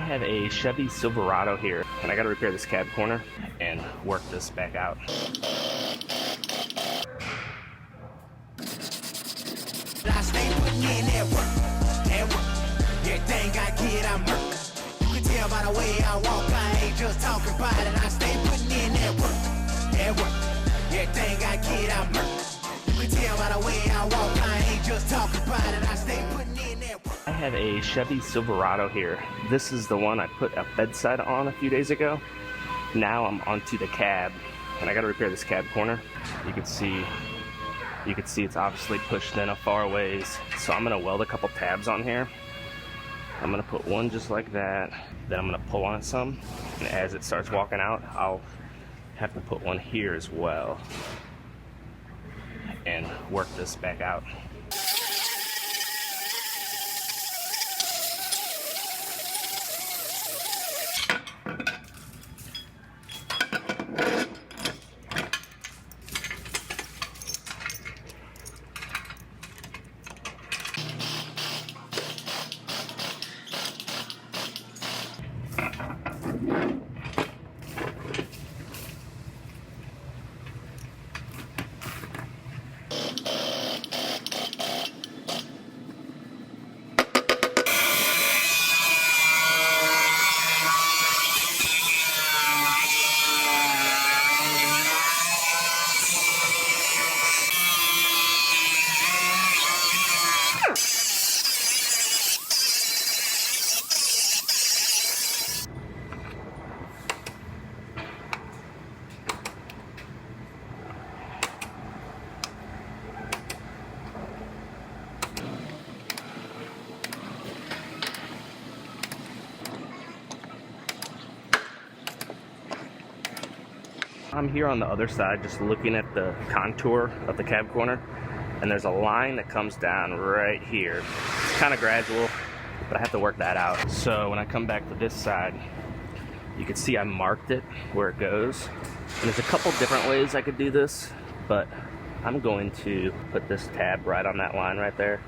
have a Chevy Silverado here, and I gotta repair this cab corner and work this back out. I stay putting in that work. Everything I get, I'm murk. You can tell by the way I walk, I ain't just talking about it. I stay putting in that work. Everything I get, I'm murk. You can tell by the way I walk, I ain't just talking about it. I stay putting in that work. I have a Chevy Silverado here. This is the one I put a bedside on a few days ago. Now I'm onto the cab, and I gotta repair this cab corner. You can see it's obviously pushed in a far ways. So I'm gonna weld a couple tabs on here. I'm gonna put one just like that. Then I'm gonna pull on it some, and as it starts walking out, I'll have to put one here as well and work this back out. I'm here on the other side just looking at the contour of the cab corner, and there's a line that comes down right here. It's kind of gradual, but I have to work that out. So when I come back to this side, you can see I marked it where it goes. And there's a couple different ways I could do this, but I'm going to put this tab right on that line right there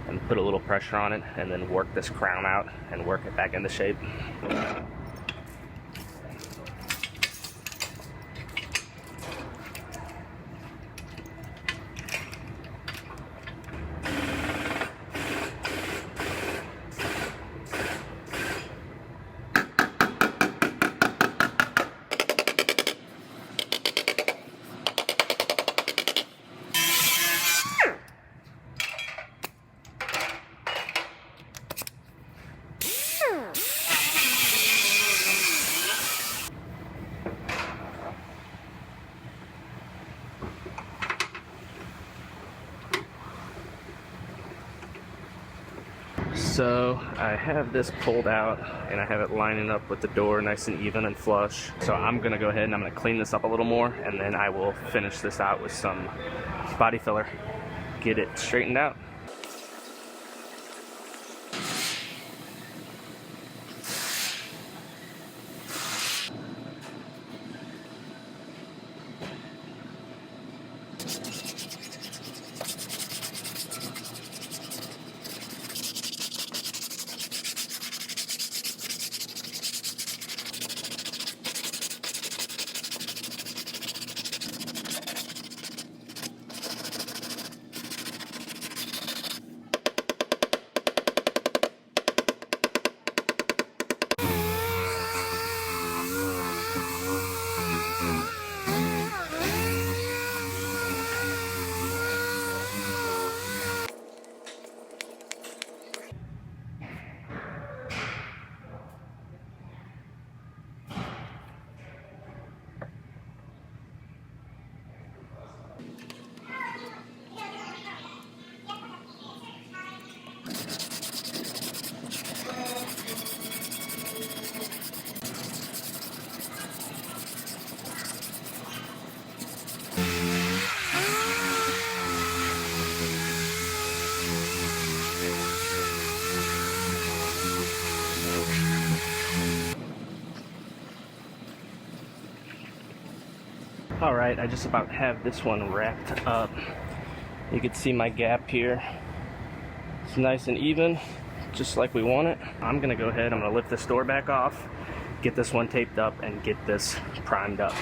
and put a little pressure on it and then work this crown out and work it back into shape. So I have this pulled out and I have it lining up with the door nice and even and flush. So I'm gonna go ahead and I'm gonna clean this up a little more, and then I will finish this out with some body filler, get it straightened out. Alright, I just about have this one wrapped up. You can see my gap here. It's nice and even. just like we want it. I'm gonna go ahead, I'm gonna lift this door back off, get this one taped up, and get this primed up.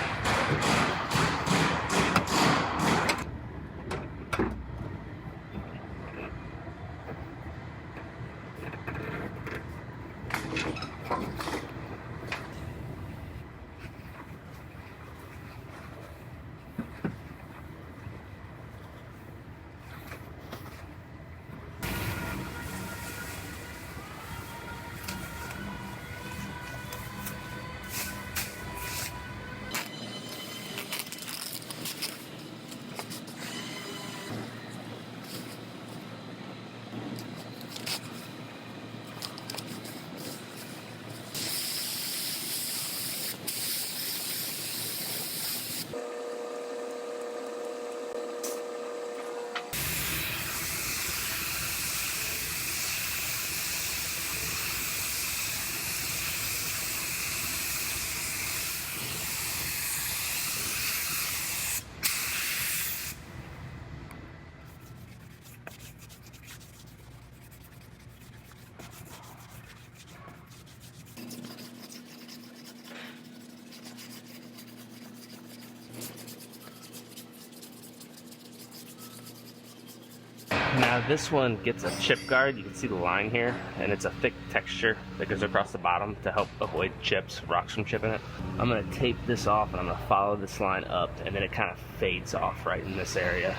Now this one gets a chip guard. You can see the line here, and it's a thick texture that goes across the bottom to help avoid chips, rocks from chipping it. I'm gonna tape this off and I'm gonna follow this line up, and then it kind of fades off right in this area.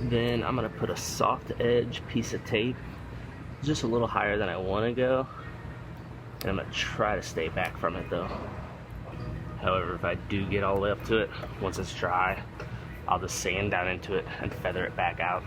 Then I'm gonna put a soft edge piece of tape just a little higher than I want to go, and I'm gonna try to stay back from it though. However, if I do get all the way up to it, once it's dry, I'll just sand down into it and feather it back out.